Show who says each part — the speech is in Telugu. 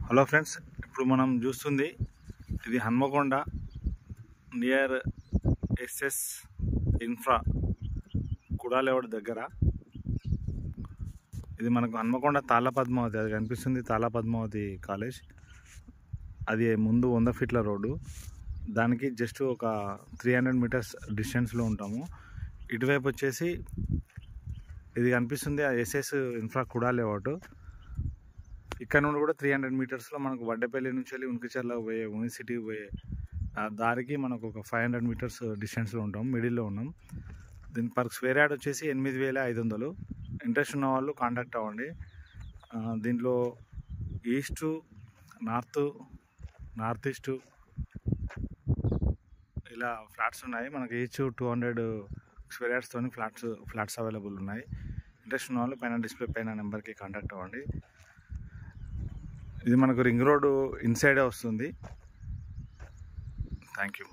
Speaker 1: హలో ఫ్రెండ్స్, ఇప్పుడు మనం చూస్తుంది ఇది హన్మకొండ నియర్ ఎస్ఎస్ ఇన్ఫ్రా కుడాలేవాడ దగ్గర. ఇది మనకు హన్మకొండ తాళ్ళ పద్మావతి, అది కనిపిస్తుంది తాళ్ళ పద్మావతి కాలేజ్. అది ముందు 100 ఫీట్ల రోడ్డు, దానికి జస్ట్ ఒక 300 మీటర్స్ డిస్టెన్స్లో ఉంటాము. ఇటువైపు వచ్చేసి ఇది కనిపిస్తుంది ఎస్ఎస్ ఇన్ఫ్రా కుడాలేవాడు. ఇక్కడ నుండి కూడా 300 మీటర్స్లో మనకు వడ్డేపల్లి నుంచి వెళ్ళి ఉనికిచర్ల పోయే యూనివర్సిటీకి పోయే దారికి మనకు ఒక 500 మీటర్స్ డిస్టెన్స్లో ఉంటాం, మిడిల్లో ఉన్నాం. దీని పర్ స్క్వేర్ యార్డ్ వచ్చేసి 8500. ఇంట్రెస్ట్ ఉన్న వాళ్ళు కాంటాక్ట్ అవ్వండి. దీంట్లో ఈస్టు, నార్త్ ఈస్టు ఇలా ఫ్లాట్స్ ఉన్నాయి. మనకి ఈచ్ 200 స్క్వేర్ యార్డ్స్తో ఫ్లాట్స్ అవైలబుల్ ఉన్నాయి. ఇంట్రెస్ట్ ఉన్న వాళ్ళు పైన డిస్ప్లే పైన నెంబర్కి కాంటాక్ట్ అవ్వండి. ఇది మనకు రింగ్ రోడ్డు ఇన్సైడే వస్తుంది. Thank you.